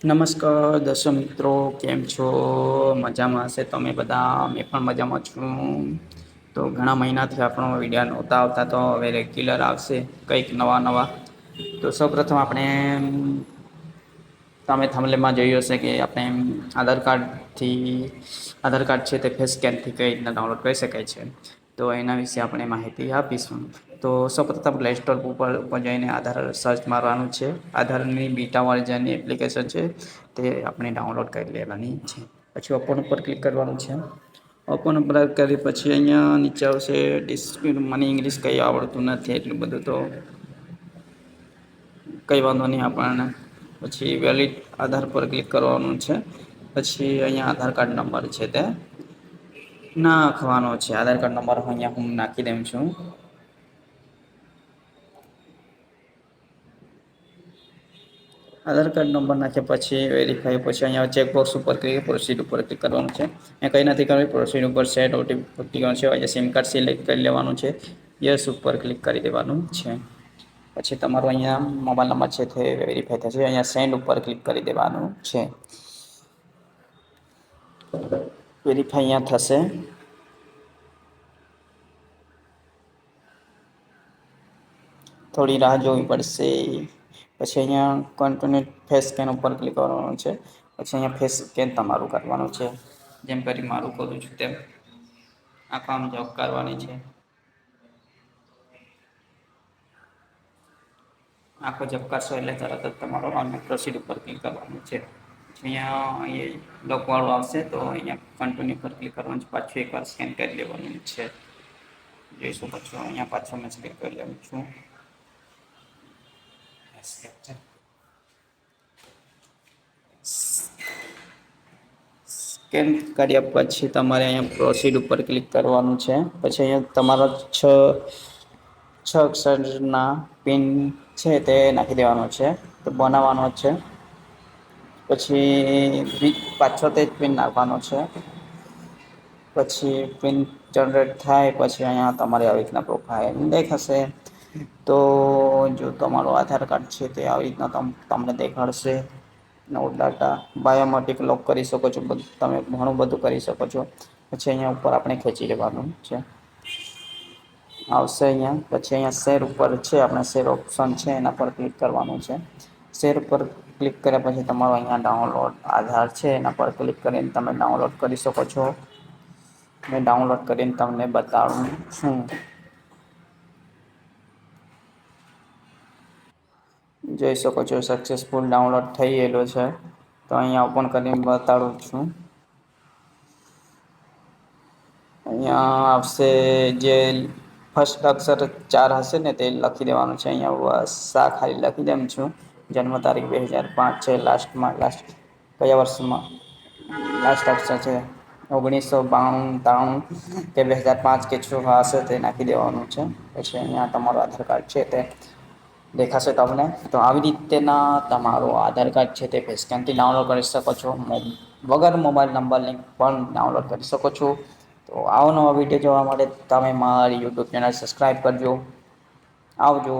નમસ્કાર દર્શક મિત્રો, કેમ છો? મજામાં હશે તમે બધા? પણ મજામાં છું. તો ઘણા મહિનાથી આપણો વિડીયો નહોતા આવતા, તો હવે રેગ્યુલર આવશે કંઈક નવા. તો સૌપ્રથમ આપણે તમે થંબનેલમાં જોયું હશે કે આપણે આધાર કાર્ડ છે તે ફેસ સ્કેનથી કઈ રીતના ડાઉનલોડ કરી શકાય છે. તો એના વિશે આપણે માહિતી આપીશું. તો સૌપ્રથમ પ્લે સ્ટોર ઉપર જઈને આધાર સર્ચ મારવાનું છે. આધારની બીટા વાળી એપ્લિકેશન છે તે આપણે ડાઉનલોડ કરી લેવાની છે. પછી ઓપન ઉપર ક્લિક કરવાનું છે. ઓપન ઉપર કરી પછી અહીંયા નીચે આવશે મને ઇંગ્લિશ કંઈ આવડતું નથી એટલું બધું, તો કંઈ વાંધો નહીં આપણને. પછી વેલિડ આધાર પર ક્લિક કરવાનું છે. પછી અહીંયા આધાર કાર્ડ નંબર છે તે નાખવાનો છે. આધાર કાર્ડ નંબર અહીંયા હું નાખી દઉં છું. આધાર કાર્ડ નંબર નાખ્યા પછી વેરીફાઈ પછી અહીંયા ચેકબોક્સ ઉપર પ્રોસીડ ઉપર ક્લિક કરવાનું છે. કંઈ નથી કરવું, પ્રોસીડ ઉપર સેટ ઓટીપી છે, સિમ કાર્ડ સિલેક્ટ કરી લેવાનું છે. યસ ઉપર ક્લિક કરી દેવાનું છે. પછી તમારો અહીંયા મોબાઈલ નંબર છે તે વેરીફાઈ થશે. અહીંયા સેન્ડ ઉપર ક્લિક કરી દેવાનું છે. વેરીફાઈ અહીંયા થશે. થોડી રાહ જોવી પડશે. પછી અહીંયા કન્ટિન્યુ ફેસ સ્કેન ઉપર ક્લિક કરવાનું છે. પછી અહીંયા ફેસ સ્કેન તમારું કરવાનું છે. જેમ કરી મારું કરું છું તેમ આ કામ જોબ કરવાની છે. આખો જબ કરશો એટલે તરત જ તમારો પ્રોસીડ ઉપર ક્લિક કરવાનું છે. અહીંયા લોકવાળું આવશે તો અહીંયા કન્ટિન્યુ પર ક્લિક કરવાનું છે. પાછું એકવાર સ્કેન કરી લેવાનું છે. જોઈ શકો છો અહીંયા પાછો મેં સ્કેન કરી લેવું છું. સ્કેન કર્યા પછી તમારે અહીંયા પ્રોસીડ ઉપર ક્લિક કરવાનું છે. પછી અહીંયા તમારા છ અક્ષરના પિન છે તે નાખી દેવાનો છે. તો બનાવવાનો છે. પછી પાછો તે જ પિન નાખવાનો છે. પછી પિન જનરેટ થાય પછી અહીંયા તમારે આવી રીતના પ્રોફાઇલ દેખાશે. તો જો તમારો આધાર કાર્ડ છે તે આવી રીતના તમને દેખાડશે. નવો ડાટા બાયોમેટ્રિક લોક કરી શકો છો. તમે ઘણું બધું કરી શકો છો. પછી અહીંયા ઉપર આપણે ખેંચી લેવાનું છે. આવશે અહીંયા પછી અહીંયા શેર ઉપર છે, આપણે શેર ઓપ્શન છે એના પર ક્લિક કરવાનું છે. શેર પર ક્લિક કર્યા પછી તમારો અહીંયા ડાઉનલોડ આધાર છે એના પર ક્લિક કરીને તમે ડાઉનલોડ કરી શકો છો. મેં ડાઉનલોડ કરીને તમને બતાવું છું. જોઈ શકો છો સક્સેસફુલ ડાઉનલોડ થઈ ગયેલો છે. તો અહીંયા ઓપન કરીને બતાડું છું. અહીંયા આવશે જે ફર્સ્ટ અક્ષર 4 હશે ને તે લખી દેવાનું છે. અહીંયા ખાલી લખી દઉં છું. જન્મ તારીખ 2005 છે. લાસ્ટ કયા વર્ષમાં લાસ્ટ અક્ષર છે 1992 93 કે 2005 કે 6 હશે તે નાખી દેવાનું છે. પછી અહીંયા તમારો આધાર કાર્ડ છે તે દેખાશે તમને. તો આવી રીતેના તમારો આધાર કાર્ડ છે તે ફેસ સ્કેનથી ડાઉનલોડ કરી શકો છો. વગર મોબાઈલ નંબર લિંક પણ ડાઉનલોડ કરી શકો છો. તો આવો નવા વિડીયો જોવા માટે તમે મારી યુટ્યુબ ચેનલ સબસ્ક્રાઈબ કરજો. આવજો.